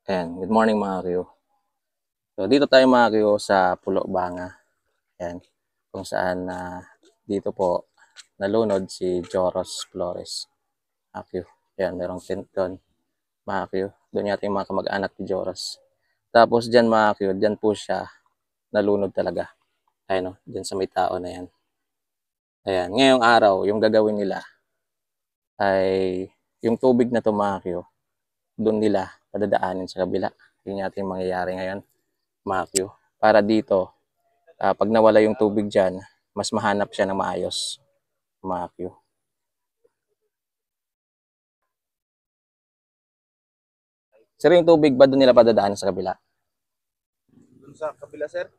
Ayan, good morning mga Q. So dito tayo mga Q sa Pulo Banga. Ayan, kung saan dito po nalunod si Joros Flores. Mga Q. Ayan, merong tent doon. Mga Q. Doon yata yung mga kamag-anak ni Joros. Tapos dyan mga Q, dyan po siya nalunod talaga. Ayan o, dyan sa may tao na yan. Ayan, ngayong araw, yung gagawin nila ay yung tubig na to mga Q, doon nila padadaanin sa kabila. Yun yata yung mangyayari ngayon mga Q. Para dito, pag nawala yung tubig dyan, mas mahanap siya ng maayos, mga Q. Sir, yung tubig ba doon nila padadaan sa kabila? Dun sa kabila, sir?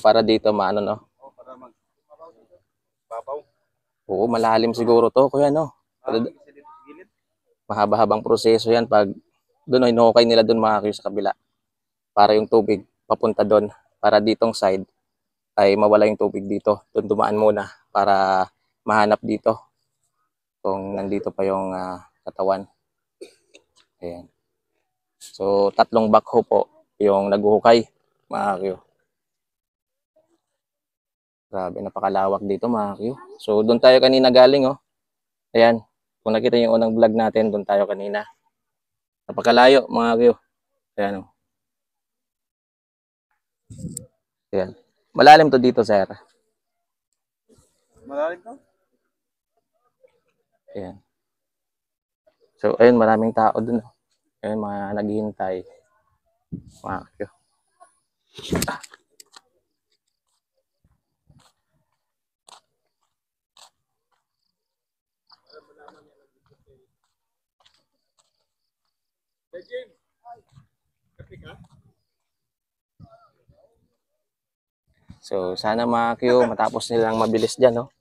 Para dito maano no? Para magbabaw. Oo, malalim siguro to, kuya no? Kasi dito sa gilid. Mahaba-habang proseso yan pag doon hinukay nila doon mga Q sa kabila. Para yung tubig papunta doon. Para ditong side ay mawala yung tubig dito. Doon dumaan muna para mahanap dito kung nandito pa yung katawan. Ayan. So, tatlong backhoe po yung naghuhukay, mga Q. Grabe, napakalawak dito, mga Q. So, doon tayo kanina galing, oh. Ayan. Kung nakita niyo yung unang vlog natin, doon tayo kanina. Napakalayo, mga Q. Ayan, oh. Ayan. Malalim to dito, sir. Malalim to? Ayan. So, ayun, maraming tao doon, oh. Ayan, mga naghihintay. Mga Q. So, sana mga Q, matapos nilang mabilis dyan, no?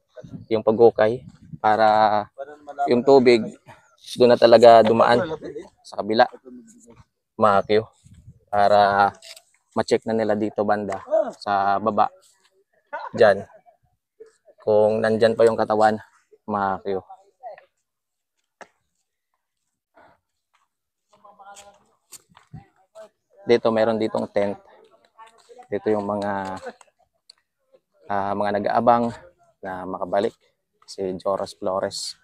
Yung paghukay. Para yung tubig, doon na talaga dumaan sa kabila, mga Q. Para ma-check na nila dito banda sa baba. Dyan. Kung nandyan pa yung katawan, mga Q. Dito, meron ditong tent. Dito yung mga nag-aabang na makabalik. Si Joros Flores,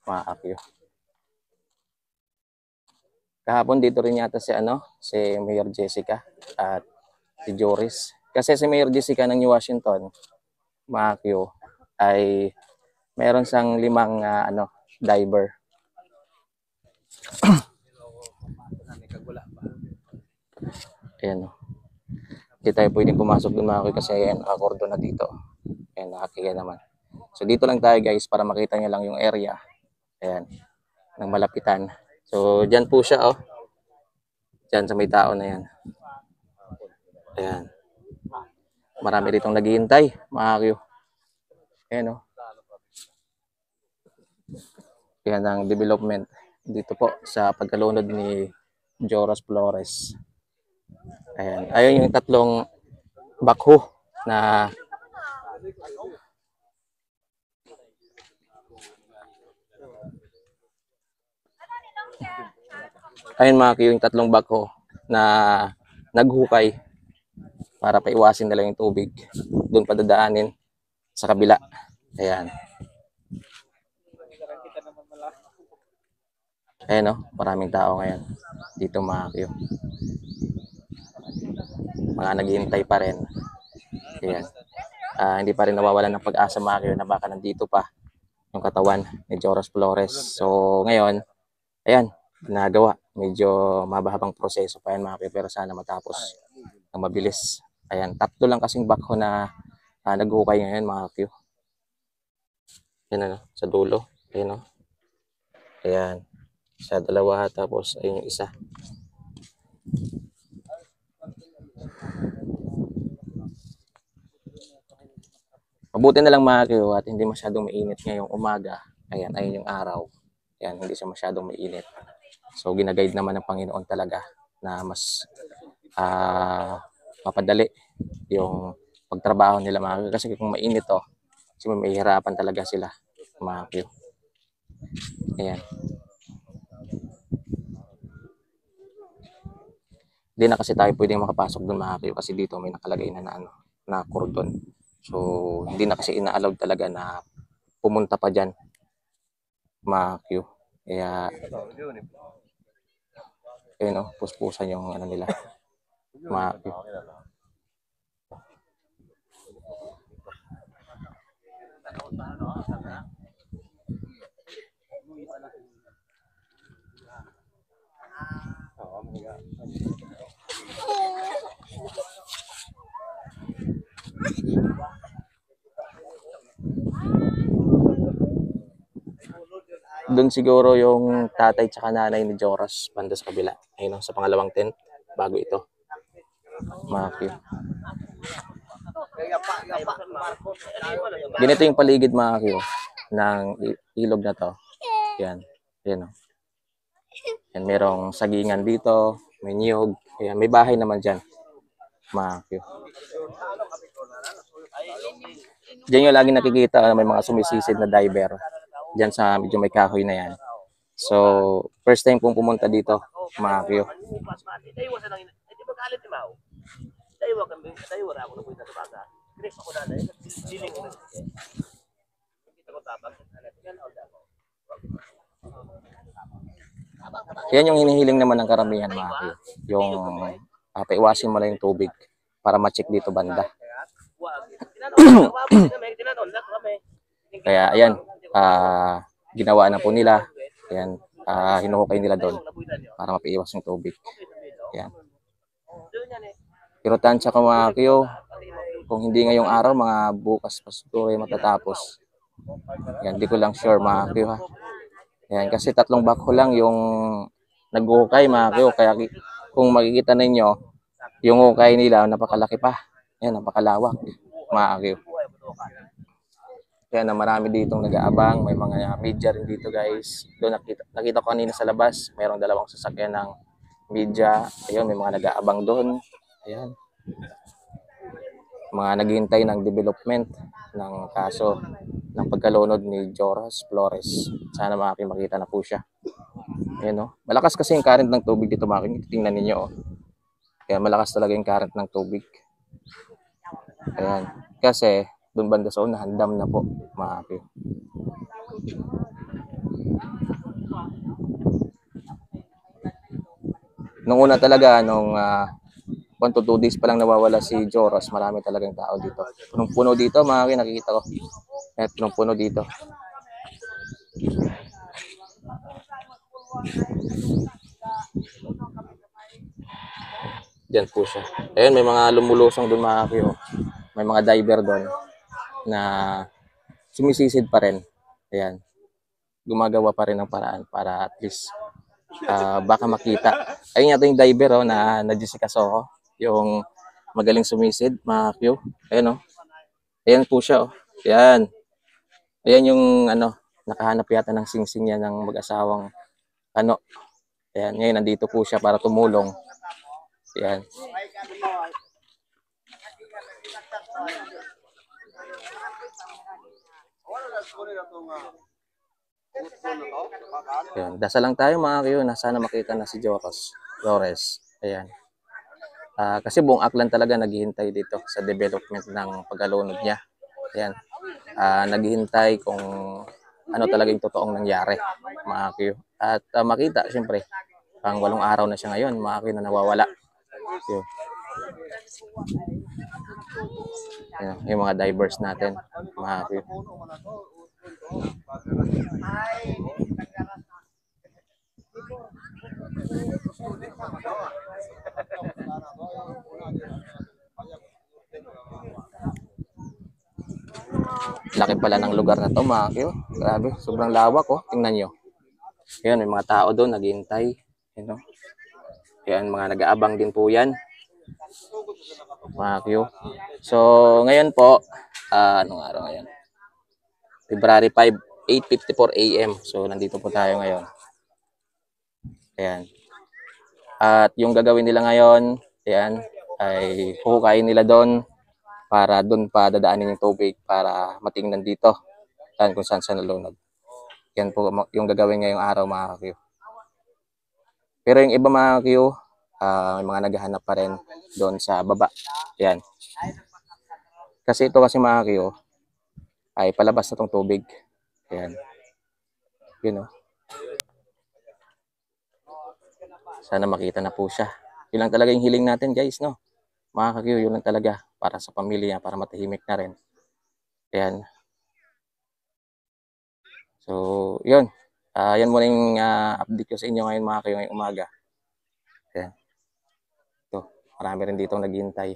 mga Q. Kahapon dito rin yata si Mayor Jessica at si Joris. Kasi si Mayor Jessica ng New Washington, mga Q, ay meron siyang 5 diver. Ayan, oh. Hindi tayo pwedeng pumasok doon mga Q kasi ayan, nakakordo na dito. Ayan, nakakiya naman. So dito lang tayo guys para makita nyo lang yung area. Ayan, ng malapitan. So dyan po siya, oh. Dyan sa may tao na yan. Ayan. Marami ritong naghihintay, mga Q. Ayan, oh. Yan ang development dito po sa pagkalunod ni Joros Flores. Ayan. Ayun yung tatlong backhoe na ayun mga Q, yung tatlong backhoe na naghukay para paiwasin nila yung tubig. Doon padadaanin sa kabila. Ayan. Ayan, oh, maraming tao ngayon dito mga Q. Mga naghihintay pa rin. Ayan. Hindi pa rin nawawalan ng pag-asa mga Q na baka nandito pa yung katawan ni Joros Flores. So ngayon, ayan, ginagawa. Medyo mabahabang proseso pa yan mga Q, pero sana matapos ng mabilis. Ayan, tatlo lang kasing backhoe na naghukay ngayon mga Q. Ayan, ano, sa dulo. Ayan, oh. Ayan. Sa dalawa, tapos ayun yung isa. Mabuti na lang mga Q at hindi masyadong mainit ngayong umaga. Ayan, ayun yung araw. Ayan, hindi siya masyadong mainit. So, ginaguide naman ng Panginoon talaga na mas mapadali yung pagtrabaho nila mga Q. Kasi kung mainit to, kasi may hirapan talaga sila mga Q. Ayan. Hindi na kasi tayo pwedeng makapasok doon mga Q kasi dito may nakalagay na cordon. So hindi na kasi ina-allowed talaga na pumunta pa diyan mga Q. Kaya ayun puspusan yung ano nila mga Q. Doon siguro yung tatay tsaka nanay ni Joros banda sa kabila. Ayun sa pangalawang tent bago ito. Mga Q. Ganito yung paligid mga Q ng ilog na to. Yan. Yan o. Yan, merong sagingan dito, may niyog. Ayan, may bahay naman dyan. Mga Q. Diyan yung lagi nakikita, may mga sumisisid na diver. Diyan sa medyo may kahoy na yan. So, first time pong pumunta dito, mga Q. Yan yung hinihiling naman ng karamihan mga Q. Yung paiwasin mo lang yung tubig para ma-check dito banda. Kaya ayan, ginawa na po nila. Ayan, hinuhukay nila doon para mapaiwas yung tubig. Ayan. Pero tansya ka mga Q, kung hindi ngayong araw, mga bukas pa siguro matatapos. Ayan, di ko lang sure mga Q ha. Ayan, kasi 3 backhoe lang yung nag-hukay mga Q. Kaya kung makikita ninyo, yung hukay nila napakalaki pa. Ayan, napakalawak mga Q. Kaya na marami ditong nag-aabang, may mga media rin dito guys. Doon nakita ko kanina sa labas, mayroong 2 sasakyan ng media. Ayun, may mga nag-aabang doon. Ayan. Mga naghihintay ng development ng kaso ng pagkalunod ni Joros Flores. Sana makita na po siya. Ayan o. Malakas kasi yung current ng tubig dito mga Q. Tingnan ninyo o. Kaya malakas talaga yung current ng tubig. Ayan. Kasi doon banda sa unahan, dam na po mga Q. Nung una talaga, nung 1 to 2 days pa lang nawawala si Joros, marami talagang tao dito. Punong-puno dito mga Q, nakikita ko. At punong-puno dito. Diyan po siya. Ayun, may mga lumulusong doon mga Q. May mga diver doon na sumisisid pa rin. Ayan. Gumagawa pa rin ng paraan para at least baka makita. Ayun yata yung diver na Jessica Soho. Yung magaling sumisid, mga Q. Ayan Ayan po siya Ayan. Ayan yung nakahanap yata ng singsing niya ng mag-asawang Ayan, ngayon nandito po siya para tumulong. Ayan. Ayan. Dasal lang tayo mga Q na sana makita na si Joros Flores. Ayan. Kasi buong Aklan talaga naghihintay dito sa development ng pagkalunod niya. Ayan. Naghihintay kung ano talaga yung totoong nangyari, mga Q. At makita, siyempre, pang 8 araw na siya ngayon, mga Q, na nawawala. Yun. Ayan, yung mga divers natin, mga Q. Laki pala ng lugar na to mga Q. Grabe, sobrang lawak Tingnan nyo. Ayan, may mga tao doon naghihintay. Ayan, mga nag-aabang din po yan. Mga Q. So, ngayon po, anong araw ngayon? February 5, 8:54 AM. So, nandito po tayo ngayon. Ayan. At yung gagawin nila ngayon, ayan, ay huhukayin nila doon para doon pa dadaanin yung tubig para matingnan dito kung saan sa nalunod. Yan po yung gagawin ngayong araw mga Q. Pero yung iba mga Q, may mga naghahanap pa rin doon sa baba. Yan. Kasi ito kasi mga kiyo, ay palabas na tong tubig. Yan. Yun, oh. Sana makita na po siya. Yun lang talaga yung hiling natin, guys, no? Mga kakiyo, yun lang talaga. Para sa pamilya, para matahimik na rin. Yan. So, yun. Yan muna yung update ko sa inyo ngayon, mga kayo, ngayong umaga. Yan. Ito, marami rin dito naghihintay.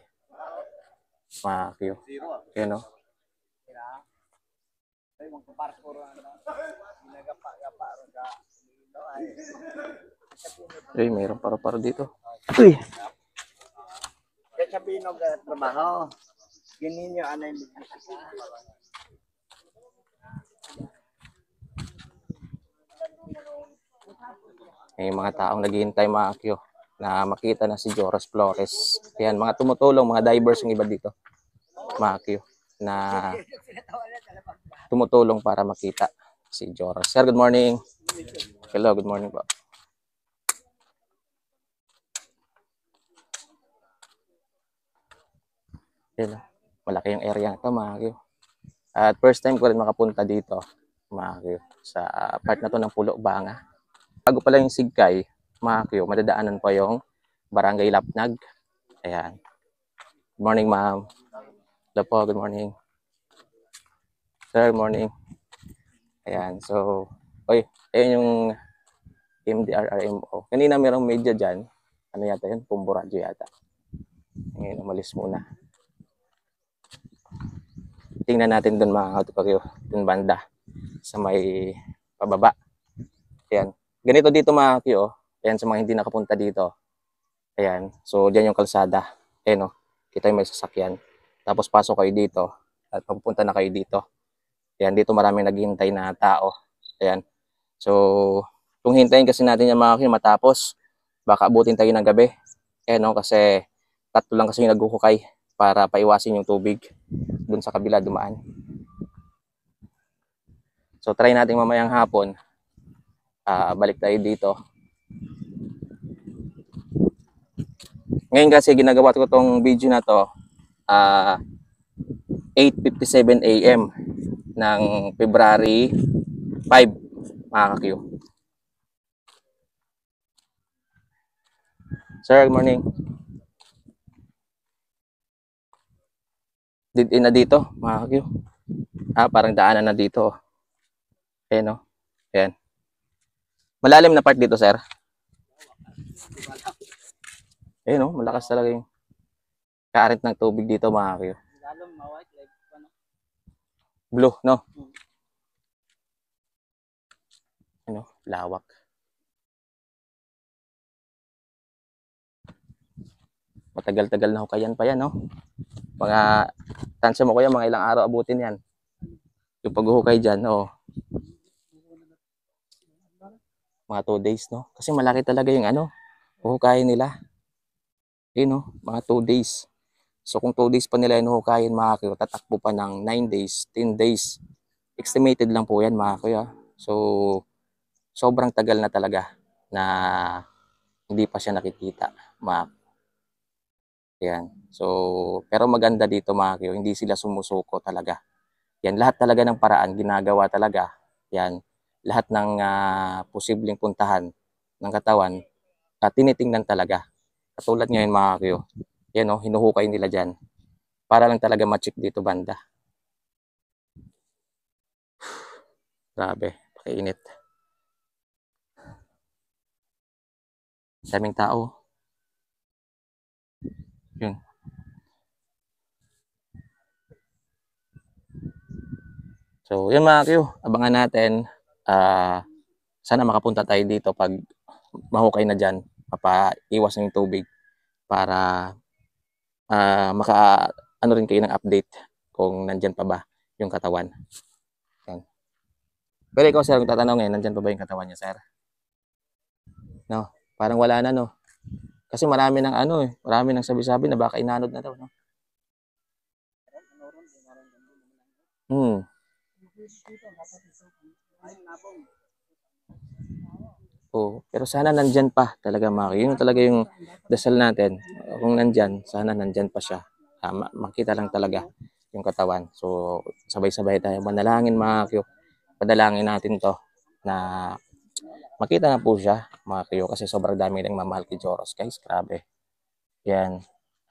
Mga kayo. Yan, no? Ay, mayroong paro-paro dito. Uy! Kaya sabihin ng trabaho, ganyan nyo ano yung May mga taong naghihintay, mga kyo, na makita na si Joros Flores. Yan, mga tumutulong, mga divers yung iba dito. Mga kyo, na tumutulong para makita si Joros. Sir, good morning. Hello, good morning po. Yan, malaki yung area nito, mga kyo. At first time ko rin makapunta dito, mga kyo, sa part na to ng Pulo Banga. Bago pala yung Sigkay, mga kyo, madadaanan pa yung Barangay Lapnag. Ayan. Good morning, ma'am. Hello po, good morning. Sir, good morning. Ayan, so, ayun yung MDRRMO. Kanina merong media dyan. Ano yata yun? Pumbo Radyo yata. Ngayon, umalis muna. Tingnan natin doon, mga kautupagyo, doon banda sa may pababa. Ayan. Ganito dito, mga kyo. Ayan, sa mga hindi nakapunta dito. Ayan. So, dyan yung kalsada. Ayan, o. Kita yung may sasakyan. Tapos, pasok kayo dito. At magpupunta na kayo dito. Ayan, dito maraming naghihintay na tao. Ayan. So, kung hintayin kasi natin yung mga kyo matapos, baka abutin tayo ng gabi. Ayan, o. Kasi, tatlo lang kasi yung naghuhukay para paiwasin yung tubig dun sa kabila dumaan. So, try natin mamayang hapon. Balik tayo dito. Ngayon kasi ginagawa ko tong video na to 8:57 AM ng February 5, mga ka-Q. Sir, good morning. Dito na dito, mga ka-Q. Parang daanan na dito. Ayan, no? Ayan. Malalim na part dito, sir. Ayan, no? Malakas talaga yung current ng tubig dito, mga ka-Q. Blue, no? Ano? Lawak. Matagal-tagal na hukayan pa yan, no? Mga, tansya mo kuya, mga ilang araw abutin yan. Yung paghuhukay dyan, oh. Mga 2 days, no? Kasi malaki talaga yung ano, huhukayin nila. Yun, no? Mga 2 days. So, kung 2 days pa nila yung huhukayin, mga kuya, tatakbo pa ng 9 days, 10 days. Estimated lang po yan, mga kuya. So, sobrang tagal na talaga na hindi pa siya nakikita, mga. Yan. So, pero maganda dito, mga kuya, hindi sila sumusuko talaga. Yan, lahat talaga ng paraan, ginagawa talaga. Yan, lahat ng posibleng puntahan ng katawan, tinitingnan talaga. Katulad ngayon, mga kuya, yan, oh, hinuhukay nila dyan. Para lang talaga ma-check dito banda. Grabe, pakiinit. Daming tao. Yun. So, yun, mga kuya, abangan natin. Sana makapunta tayo dito pag mahukay na dyan. Mapaiwas na yung tubig para ano rin kayo ng update kung nandyan pa ba yung katawan. Yan. Pero ikaw, sir, kung tatanungin, nandyan pa ba yung katawan niya, sir? No, parang wala na, no? Kasi marami ng marami ng sabi-sabi na baka inanod na daw, no? Oo, pero sana nandyan pa talaga mga Q. Yun talaga yung dasal natin. Kung nandyan, sana nandyan pa siya. Makita lang talaga yung katawan. So, sabay-sabay tayo manalangin mga Q. Padalangin natin to na makita na po siya mga Q kasi sobrang dami ng mamahal kay Joros guys. Grabe. Yan.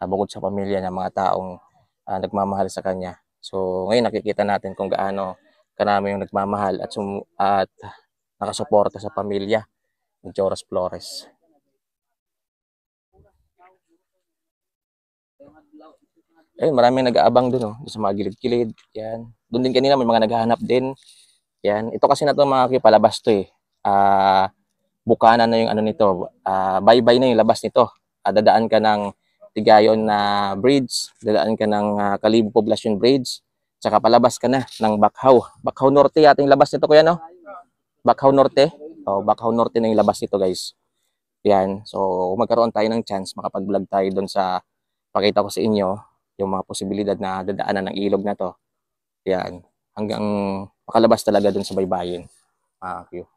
Bukod sa pamilya ng mga taong nagmamahal sa kanya. So, ngayon nakikita natin kung gaano karami yung nagmamahal at nakasuporta sa pamilya ni Joros Flores. Ayun, maraming nag-aabang dun, oh, sa mga gilid-gilid. Yan. Doon din kanina may mga naghahanap din. Yan. Ito kasi na to mga palabas to eh. Bukana na yung ano nito. Bye-bye na yung labas nito. Dadaan ka ng Tigayon na bridge. Dadaan ka ng Kalibo Poblacion Bridge. Tsaka palabas ka na ng Bakhaw. Bakhaw Norte yata yung labas nito kuya, no? Bakhaw Norte. Bakhaw Norte na yung labas nito guys. Yan. So, magkaroon tayo ng chance makapag-vlog tayo doon sa pakita ko sa inyo yung mga posibilidad na dadaanan ng ilog na to. Yan. Hanggang makalabas talaga doon sa baybayin. Q.